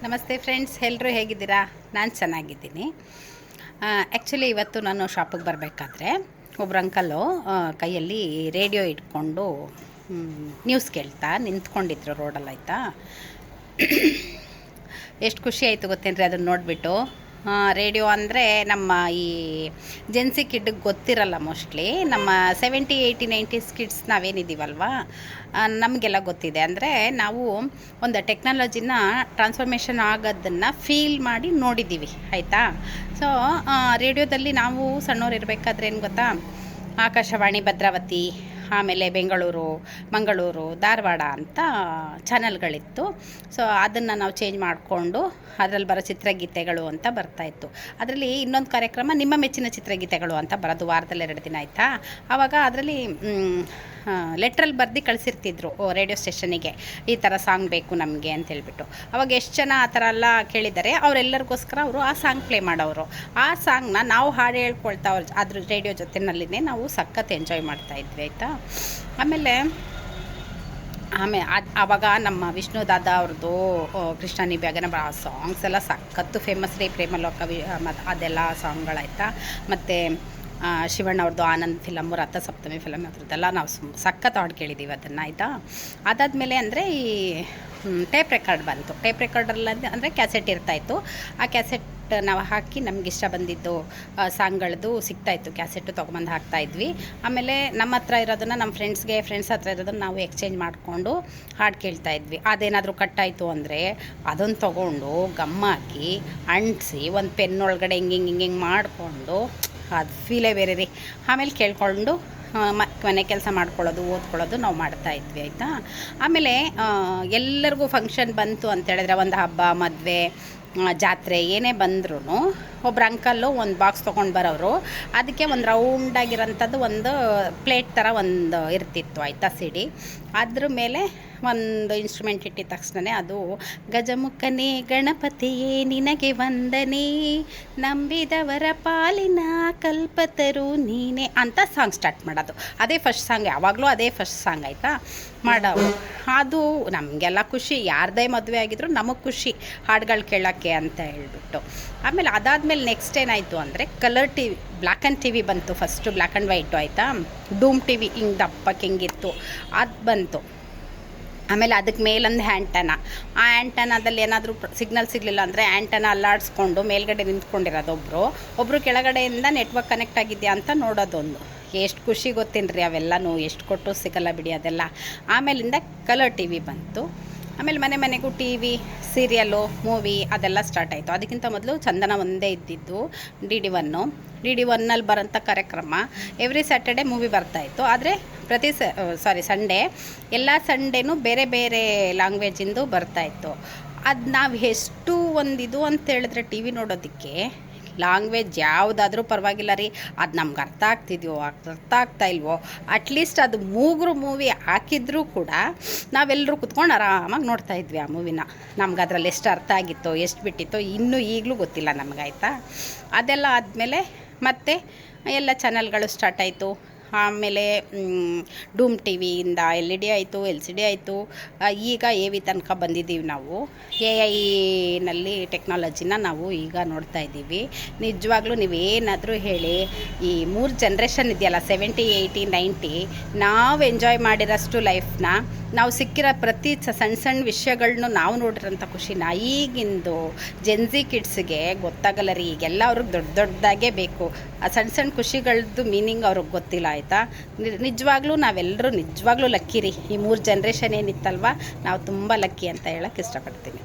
ನಮಸ್ತೆ ಫ್ರೆಂಡ್ಸ್, ಎಲ್ಲರೂ ಹೇಗಿದ್ದೀರಾ? ನಾನು ಚೆನ್ನಾಗಿದ್ದೀನಿ. ಆ್ಯಕ್ಚುಲಿ ಇವತ್ತು ನಾನು ಶಾಪಿಗೆ ಬರಬೇಕಾದ್ರೆ ಒಬ್ಬರು ಅಂಕಲ್ಲು ಕೈಯಲ್ಲಿ ರೇಡಿಯೋ ಇಟ್ಕೊಂಡು ನ್ಯೂಸ್ ಕೇಳ್ತಾ ನಿಂತ್ಕೊಂಡಿದ್ರು ರೋಡಲ್ಲಿ. ಆಯಿತಾ, ಎಷ್ಟು ಖುಷಿ ಆಯಿತು ಗೊತ್ತೇನ್ರಿ ಅದನ್ನು ನೋಡಿಬಿಟ್ಟು. ರೇಡಿಯೋ ಅಂದರೆ ನಮ್ಮ ಈ ಜೆನ್ಸಿ ಕಿಡ್ಗೆ ಗೊತ್ತಿರಲ್ಲ ಮೋಸ್ಟ್ಲಿ. ನಮ್ಮ 70, 80, 90s ಕಿಡ್ಸ್ ನಾವೇನಿದ್ದೀವಲ್ವ, ನಮಗೆಲ್ಲ ಗೊತ್ತಿದೆ. ಅಂದರೆ ನಾವು ಒಂದು ಟೆಕ್ನಾಲಜಿನ ಟ್ರಾನ್ಸ್ಫಾರ್ಮೇಷನ್ ಆಗೋದನ್ನು ಫೀಲ್ ಮಾಡಿ ನೋಡಿದ್ದೀವಿ. ಆಯಿತಾ, ಸೊ ರೇಡಿಯೋದಲ್ಲಿ ನಾವು ಸಣ್ಣವ್ರು ಇರಬೇಕಾದ್ರೆ ಏನು ಗೊತ್ತಾ, ಆಕಾಶವಾಣಿ ಭದ್ರಾವತಿ, ಆಮೇಲೆ ಬೆಂಗಳೂರು, ಮಂಗಳೂರು, ಧಾರವಾಡ ಅಂತ ಚಾನಲ್ಗಳಿತ್ತು. ಸೊ ಅದನ್ನು ನಾವು ಚೇಂಜ್ ಮಾಡಿಕೊಂಡು ಅದರಲ್ಲಿ ಬರೋ ಚಿತ್ರಗೀತೆಗಳು ಅಂತ ಬರ್ತಾಯಿತ್ತು. ಅದರಲ್ಲಿ ಇನ್ನೊಂದು ಕಾರ್ಯಕ್ರಮ ನಿಮ್ಮ ಮೆಚ್ಚಿನ ಚಿತ್ರಗೀತೆಗಳು ಅಂತ ಬರೋದು, ವಾರದಲ್ಲಿ 2 ದಿನ. ಆಯಿತಾ, ಆವಾಗ ಅದರಲ್ಲಿ ಲೆಟ್ರಲ್ಲಿ ಬರೆದು ಕಳಿಸಿರ್ತಿದ್ರು ರೇಡಿಯೋ ಸ್ಟೇಷನಿಗೆ, ಈ ಥರ ಸಾಂಗ್ ಬೇಕು ನಮಗೆ ಅಂತ ಹೇಳ್ಬಿಟ್ಟು. ಅವಾಗ ಎಷ್ಟು ಜನ ಆ ಥರ ಎಲ್ಲ ಕೇಳಿದ್ದಾರೆ, ಅವರೆಲ್ಲರಿಗೋಸ್ಕರ ಅವರು ಆ ಸಾಂಗ್ ಪ್ಲೇ ಮಾಡೋರು. ಆ ಸಾಂಗ್ನ ನಾವು ಹಾಡು ಹೇಳ್ಕೊಳ್ತಾ ಅದ್ರ ರೇಡಿಯೋ ಜೊತೆನಲ್ಲಿನೇ ನಾವು ಸಖತ್ ಎಂಜಾಯ್ ಮಾಡ್ತಾಯಿದ್ವಿ. ಆಯಿತಾ, ಆಮೇಲೆ ಆವಾಗ ನಮ್ಮ ವಿಷ್ಣು ದಾದಾ ಅವ್ರದ್ದು ಕೃಷ್ಣ ನೀ ಬ್ಯಾಗನ ಆ ಸಾಂಗ್ಸ್ ಎಲ್ಲ ಸಖತ್ತು ಫೇಮಸ್ ರೀ. ಪ್ರೇಮಲೋಕ ಅದೆಲ್ಲ ಸಾಂಗ್ಗಳಾಯ್ತಾ. ಮತ್ತು ಶಿವಣ್ಣ ಅವ್ರದ್ದು ಆನಂದ್ ಫಿಲಮು, ರಥಸಪ್ತಮಿ ಫಿಲಮ್, ಅದ್ರದ್ದೆಲ್ಲ ನಾವು ಸಖತ್ ಹಾಡು ಕೇಳಿದ್ದೀವಿ ಅದನ್ನು. ಆಯಿತಾ, ಅದಾದಮೇಲೆ ಅಂದರೆ ಈ ಟೇಪ್ ರೆಕಾರ್ಡ್ ಬಂತು. ಟೇಪ್ ರೆಕಾರ್ಡಲ್ಲಿ ಅಂದರೆ ಕ್ಯಾಸೆಟ್ ಇರ್ತಾಯಿತ್ತು. ಆ ಕ್ಯಾಸೆಟ್ ನಾವು ಹಾಕಿ ನಮಗಿಷ್ಟ ಬಂದಿದ್ದು ಸಾಂಗ್ಗಳದ್ದು ಸಿಗ್ತಾಯಿತ್ತು. ಕ್ಯಾಸೆಟ್ಟು ತೊಗೊಂಬಂದು ಹಾಕ್ತಾಯಿದ್ವಿ. ಆಮೇಲೆ ನಮ್ಮ ಹತ್ರ ಇರೋದನ್ನು ನಮ್ಮ ಫ್ರೆಂಡ್ಸ್ ಹತ್ರ ಇರೋದನ್ನು ನಾವು ಎಕ್ಸ್ಚೇಂಜ್ ಮಾಡಿಕೊಂಡು ಹಾಡು ಕೇಳ್ತಾಯಿದ್ವಿ. ಅದೇನಾದರೂ ಕಟ್ಟಾಯಿತು ಅಂದರೆ ಅದನ್ನು ತೊಗೊಂಡು ಗಮ್ಮಾಕಿ ಅಂಟಿಸಿ ಒಂದು ಪೆನ್ ಒಳಗಡೆ ಹಿಂಗೆ ಮಾಡಿಕೊಂಡು ಅದು ಫೀಲೇ ಬೇರೆ ರೀ. ಆಮೇಲೆ ಕೇಳ್ಕೊಂಡು ಮನೆ ಕೆಲಸ ಮಾಡ್ಕೊಳ್ಳೋದು, ಓದ್ಕೊಳ್ಳೋದು ನಾವು ಮಾಡ್ತಾಯಿದ್ವಿ. ಆಯಿತಾ, ಆಮೇಲೆ ಎಲ್ಲರಿಗೂ ಫಂಕ್ಷನ್ ಬಂತು ಅಂತೇಳಿದ್ರೆ, ಒಂದು ಹಬ್ಬ, ಮದುವೆ, ಜಾತ್ರೆ ಏನೇ ಬಂದ್ರೂ ಒಬ್ರು ಅಂಕಲ್ಲು ಒಂದು ಬಾಕ್ಸ್ ತೊಗೊಂಡು ಬರೋರು. ಅದಕ್ಕೆ ಒಂದು ರೌಂಡಾಗಿರೋಂಥದ್ದು ಒಂದು ಪ್ಲೇಟ್ ಥರ ಒಂದು ಇರ್ತಿತ್ತು. ಆಯಿತಾ, ಸಿಡಿ. ಅದ್ರ ಮೇಲೆ ಒಂದು ಇನ್ಸ್ಟ್ರೂಮೆಂಟ್ ಇಟ್ಟಿದ ತಕ್ಷಣ ಅದು ಗಜಮುಖನೇ ಗಣಪತಿಯೇ ನಿನಗೆ ವಂದನೆ, ನಂಬಿದವರ ಪಾಲಿನ ಕಲ್ಪತರು ನೀನೆ ಅಂತ ಸಾಂಗ್ ಸ್ಟಾರ್ಟ್ ಮಾಡೋದು. ಅದೇ ಫಸ್ಟ್ ಸಾಂಗ್, ಯಾವಾಗಲೂ ಅದೇ ಫಸ್ಟ್ ಸಾಂಗ್. ಆಯಿತಾ, ಮಾಡೋರು. ಅದು ನಮಗೆಲ್ಲ ಖುಷಿ, ಯಾರದೇ ಮದುವೆ ಆಗಿದ್ರು ನಮಗೆ ಖುಷಿ ಹಾಡುಗಳು ಕೇಳೋಕ್ಕೆ ಅಂತ ಹೇಳ್ಬಿಟ್ಟು. ಆಮೇಲೆ ಅದಾದಮೇಲೆ ನೆಕ್ಸ್ಟ್ ಏನಾಯಿತು ಅಂದರೆ colour T V, black and T V ಬಂತು. First black and white. ಆಯಿತಾ, ಡೂಮ್ ಟಿ ವಿ ಹಿಂಗೆ ದಪ್ಪಕ್ಕೆ ಹಿಂಗಿತ್ತು, ಅದು ಬಂತು. ಆಮೇಲೆ ಅದಕ್ಕೆ ಮೇಲೊಂದು ಆ್ಯಂಟನ, ಆ ಆ್ಯಂಟನದಲ್ಲಿ ಏನಾದರೂ ಸಿಗ್ನಲ್ ಸಿಗಲಿಲ್ಲ ಅಂದರೆ ಆ್ಯಂಟನ ಅಲ್ಲಾಡಿಸ್ಕೊಂಡು ಮೇಲ್ಗಡೆ ನಿಂತ್ಕೊಂಡಿರೋದು ಒಬ್ಬರು ಕೆಳಗಡೆಯಿಂದ ನೆಟ್ವರ್ಕ್ ಕನೆಕ್ಟ್ ಆಗಿದೆಯಾ ಅಂತ ನೋಡೋದೊಂದು. ಎಷ್ಟು ಖುಷಿ ಗೊತ್ತೇನ್ರಿ ಅವೆಲ್ಲನೂ, ಎಷ್ಟು ಕೊಟ್ಟು ಸಿಗಲ್ಲ ಬಿಡಿ ಅದೆಲ್ಲ. ಆಮೇಲಿಂದ ಕಲರ್ ಟಿ ವಿ ಬಂತು. ಆಮೇಲೆ ಮನೆಗೂ ಟಿ ವಿ, ಸೀರಿಯಲ್ಲು, ಮೂವಿ ಅದೆಲ್ಲ ಸ್ಟಾರ್ಟ್ ಆಯಿತು. ಅದಕ್ಕಿಂತ ಮೊದಲು ಚಂದನ ಒಂದೇ ಇದ್ದಿದ್ದು ಡಿ ಡಿ ಒನ್ನಲ್ಲಿ ಬರೋಂಥ ಕಾರ್ಯಕ್ರಮ ಎವ್ರಿ ಸ್ಯಾಟರ್ಡೆ ಮೂವಿ ಬರ್ತಾಯಿತ್ತು. ಆದರೆ ಸಂಡೇ ಎಲ್ಲ ಸಂಡೇನೂ ಬೇರೆ ಬೇರೆ ಲ್ಯಾಂಗ್ವೇಜಿಂದು ಬರ್ತಾಯಿತ್ತು. ಅದು ನಾವು ಎಷ್ಟು ಒಂದಿದು ಅಂತ ಹೇಳಿದ್ರೆ ಟಿ ವಿ ನೋಡೋದಕ್ಕೆ, ಲ್ಯಾಂಗ್ವೇಜ್ ಯಾವುದಾದ್ರೂ ಪರವಾಗಿಲ್ಲ ರೀ, ಅದು ನಮ್ಗೆ ಅರ್ಥ ಆಗ್ತಿದೆಯೋ ಅರ್ಥ ಆಗ್ತಾ ಇಲ್ವೋ, ಅಟ್ಲೀಸ್ಟ್ ಅದು ಮೂವಿ ಹಾಕಿದ್ರೂ ಕೂಡ ನಾವೆಲ್ಲರೂ ಕುತ್ಕೊಂಡು ಆರಾಮಾಗಿ ನೋಡ್ತಾಯಿದ್ವಿ ಆ ಮೂವಿನ. ನಮ್ಗೆ ಅದರಲ್ಲಿ ಎಷ್ಟು ಅರ್ಥ ಆಗಿತ್ತೋ ಎಷ್ಟು ಬಿಟ್ಟಿತ್ತೋ ಇನ್ನೂ ಈಗಲೂ ಗೊತ್ತಿಲ್ಲ ನಮ್ಗೆ. ಆಯಿತಾ, ಅದೆಲ್ಲ ಆದಮೇಲೆ ಮತ್ತೆ ಎಲ್ಲ ಚಾನಲ್ಗಳು ಸ್ಟಾರ್ಟ್ ಆಯಿತು. ಆಮೇಲೆ ಡೂಮ್ ಟಿ ವಿಯಿಂದ LED ಆಯಿತು, LCD ಆಯಿತು. ಈಗ AV ತನಕ ಬಂದಿದ್ದೀವಿ ನಾವು. AI ಟೆಕ್ನಾಲಜಿನ ನಾವು ಈಗ ನೋಡ್ತಾ ಇದ್ದೀವಿ. ನಿಜವಾಗ್ಲೂ ನೀವೇನಾದರೂ ಹೇಳಿ, ಈ 3 ಜನ್ರೇಷನ್ ಇದೆಯಲ್ಲ, 70, 80, 90, ನಾವು ಎಂಜಾಯ್ ಮಾಡಿರೋಷ್ಟು ಲೈಫ್ನ, ನಾವು ಸಿಕ್ಕಿರೋ ಪ್ರತಿ ಸಣ್ಣ ವಿಷಯಗಳನ್ನೂ ನಾವು ನೋಡಿರೋಂಥ ಖುಷಿನ ಈಗಿಂದು ಜೆನ್ಸಿ ಕಿಡ್ಸ್ಗೆ ಗೊತ್ತಾಗಲ್ಲ ರೀ. ಈಗೆಲ್ಲ ಅವ್ರಿಗೆ ದೊಡ್ಡದಾಗೇ ಬೇಕು. ಆ ಸಣ್ಣ ಖುಷಿಗಳದ್ದು ಮೀನಿಂಗ್ ಅವ್ರಿಗೆ ಗೊತ್ತಿಲ್ಲ. ಆಯಿತಾ, ನಿಜವಾಗ್ಲೂ ನಾವೆಲ್ಲರೂ ನಿಜವಾಗ್ಲೂ ಲಕ್ಕಿ ರೀ. ಈ 3 ಜನ್ರೇಷನ್ ಏನಿತ್ತಲ್ವ, ನಾವು ತುಂಬ ಲಕ್ಕಿ ಅಂತ ಹೇಳೋಕ್ಕೆ ಇಷ್ಟಪಡ್ತೀನಿ.